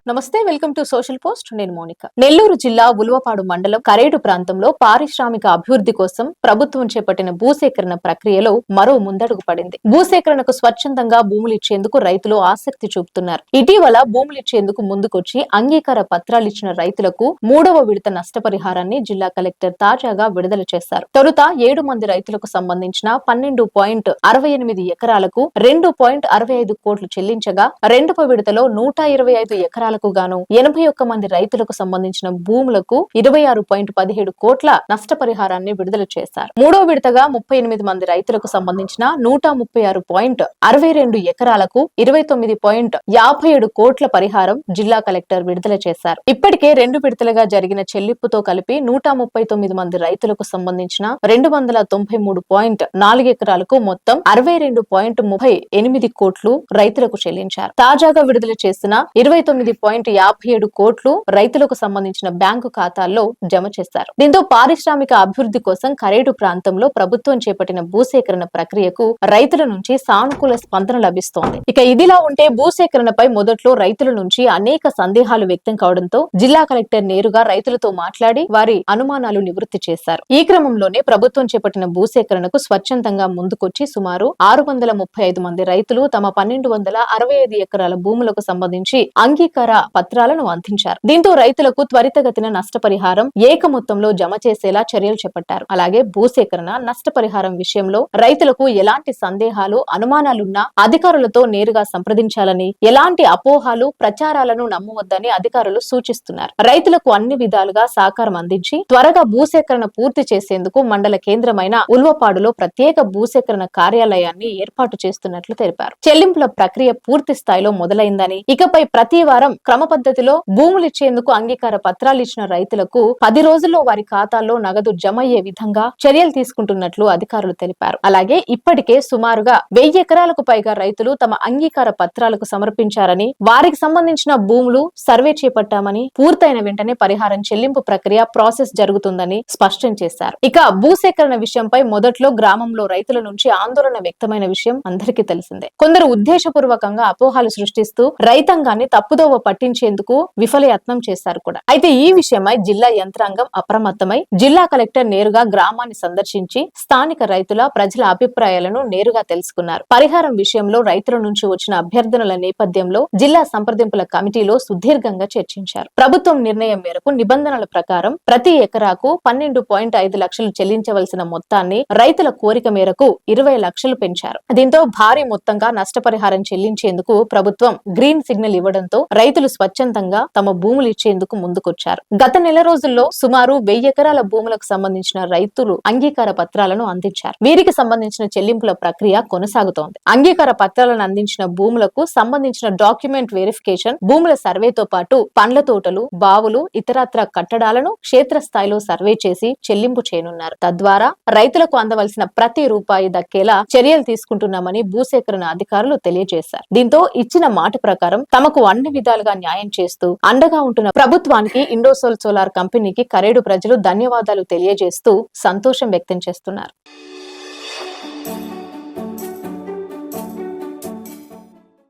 నమస్తే, welcome to social post. నేను Monica. Nellore జిల్లా ఉల్వపాడు మండలం కరేడు ప్రాంతంలో పారిశ్రామిక అభివృద్ధి కోసం ప్రభుత్వం చేపట్టిన భూసేకరణ ప్రక్రియలో మరో ముందడుగు పడింది. భూసేకరణకు స్వచ్ఛందంగా భూములిచ్చేందుకు రైతులు ఆసక్తి చూపుతున్నారు. ఇటీవల భూములిచ్చేందుకు ముందుకొచ్చి అంగీకార పత్రాలిచ్చిన రైతులకు 3వ విడత నష్టపరిహారాన్ని జిల్లా కలెక్టర్ తాజాగా విడుదల చేశారు. తొలుత 7 మంది రైతులకు సంబంధించిన 12.68 ఎకరాలకు 2.65 కోట్లు చెల్లించగా, రెండవ విడతలో 125 ఎకరాలకు గాను 81 మంది రైతులకు సంబంధించిన భూములకు 26.17 కోట్ల నష్టపరిహారాన్ని విడుదల చేశారు. మూడో విడతగా 38 మంది రైతులకు సంబంధించిన 136.62 ఎకరాలకు 29.57 కోట్ల పరిహారం జిల్లా కలెక్టర్ విడుదల చేశారు. ఇప్పటికే 2 విడతలుగా జరిగిన చెల్లింపుతో కలిపి 139 మంది రైతులకు సంబంధించిన 293.4 ఎకరాలకు మొత్తం 62.38 కోట్లు రైతులకు చెల్లించారు. తాజాగా విడుదల చేసిన 29.57 కోట్లు రైతులకు సంబంధించిన బ్యాంకు ఖాతాల్లో జమ చేశారు. దీంతో పారిశ్రామిక అభివృద్ధి కోసం కరేడు ప్రాంతంలో ప్రభుత్వం చేపట్టిన భూసేకరణ ప్రక్రియకు రైతుల నుంచి సానుకూల స్పందన లభిస్తోంది. ఇక ఇదిలా ఉంటే భూసేకరణపై మొదట్లో రైతుల నుంచి అనేక సందేహాలు వ్యక్తం కావడంతో జిల్లా కలెక్టర్ నేరుగా రైతులతో మాట్లాడి వారి అనుమానాలు నివృత్తి చేశారు. ఈ క్రమంలోనే ప్రభుత్వం చేపట్టిన భూసేకరణకు స్వచ్ఛందంగా ముందుకొచ్చి సుమారు 635 మంది రైతులు తమ 1265 ఎకరాల భూములకు సంబంధించి అంగీకార పత్రాలను అందించారు. దీంతో రైతులకు త్వరితగతిన నష్టపరిహారం ఏక మొత్తంలో జమ చేసేలా చర్యలు చేపట్టారు. అలాగే భూసేకరణ నష్టపరిహారం విషయంలో రైతులకు ఎలాంటి సందేహాలు అనుమానాలున్నా అధికారులతో నేరుగా సంప్రదించాలని, ఎలాంటి అపోహాలు ప్రచారాలను నమ్మవద్దని అధికారులు సూచిస్తున్నారు. రైతులకు అన్ని విధాలుగా సహకారం అందించి త్వరగా భూసేకరణ పూర్తి చేసేందుకు మండల కేంద్రమైన ఉల్వపాడులో ప్రత్యేక భూసేకరణ కార్యాలయాన్ని ఏర్పాటు చేస్తున్నట్లు తెలిపారు. చెల్లింపుల ప్రక్రియ పూర్తి స్థాయిలో మొదలైందని, ఇకపై ప్రతి వారం క్రమ పద్ధతిలో భూములిచ్చేందుకు అంగీకార పత్రాలు ఇచ్చిన రైతులకు 10 రోజుల్లో వారి ఖాతాల్లో నగదు జమ అయ్యే విధంగా చర్యలు తీసుకుంటున్నట్లు అధికారులు తెలిపారు. అలాగే ఇప్పటికే సుమారుగా 1000 ఎకరాలకు పైగా రైతులు తమ అంగీకార పత్రాలకు సమర్పించారని, వారికి సంబంధించిన భూములు సర్వే చేపట్టామని, పూర్తయిన వెంటనే పరిహారం చెల్లింపు ప్రక్రియ ప్రాసెస్ జరుగుతుందని స్పష్టం చేశారు. ఇక భూసేకరణ విషయంపై మొదట్లో గ్రామంలో రైతుల నుంచి ఆందోళన వ్యక్తమైన విషయం అందరికీ తెలిసిందే. కొందరు ఉద్దేశపూర్వకంగా అపోహాలు సృష్టిస్తూ రైతాంగాన్ని తప్పుదోవ పట్టించేందుకు విఫలయత్నం చేశారు కూడా. అయితే ఈ విషయమై జిల్లా యంత్రాంగం అప్రమత్తమై జిల్లా కలెక్టర్ నేరుగా గ్రామాన్ని సందర్శించి స్థానిక రైతుల ప్రజల అభిప్రాయాలను నేరుగా తెలుసుకున్నారు. పరిహారం విషయంలో రైతుల నుంచి వచ్చిన అభ్యర్థనల నేపథ్యంలో జిల్లా సంప్రదింపుల కమిటీలో సుదీర్ఘంగా చర్చించారు. ప్రభుత్వం నిర్ణయం మేరకు నిబంధనల ప్రకారం ప్రతి ఎకరాకు 12.5 లక్షలు చెల్లించవలసిన మొత్తాన్ని రైతుల కోరిక మేరకు 20 లక్షలు పెంచారు. దీంతో భారీ మొత్తంగా నష్టపరిహారం చెల్లించేందుకు ప్రభుత్వం గ్రీన్ సిగ్నల్ ఇవ్వడంతో రైతులు స్వచ్ఛందంగా తమ భూములు ఇచ్చేందుకు ముందుకొచ్చారు. గత నెల రోజుల్లో సుమారు 1000 ఎకరాల భూములకు సంబంధించిన రైతులు అంగీకార పత్రాలను అందించారు. వీరికి సంబంధించిన చెల్లింపుల ప్రక్రియ కొనసాగుతోంది. అంగీకార పత్రాలను అందించిన భూములకు సంబంధించిన డాక్యుమెంట్ వెరిఫికేషన్, భూముల సర్వేతో పాటు పండ్ల తోటలు, బావులు, ఇతరత్ర కట్టడాలను క్షేత్రస్థాయిలో సర్వే చేసి చెల్లింపు చేయనున్నారు. తద్వారా రైతులకు అందవలసిన ప్రతి రూపాయి దక్కేలా చర్యలు తీసుకుంటున్నామని భూసేకరణ అధికారులు తెలియజేశారు. దీంతో ఇచ్చిన మాట ప్రకారం తమకు అన్ని విధాలుగా న్యాయం చేస్తూ అండగా ఉంటున్న ప్రభుత్వానికి, ఇండోసోల్ సోలార్ కంపెనీకి కరేడు ప్రజలు ధన్యవాదాలు తెలియజేస్తూ సంతోషం వ్యక్తం చేస్తున్నారు.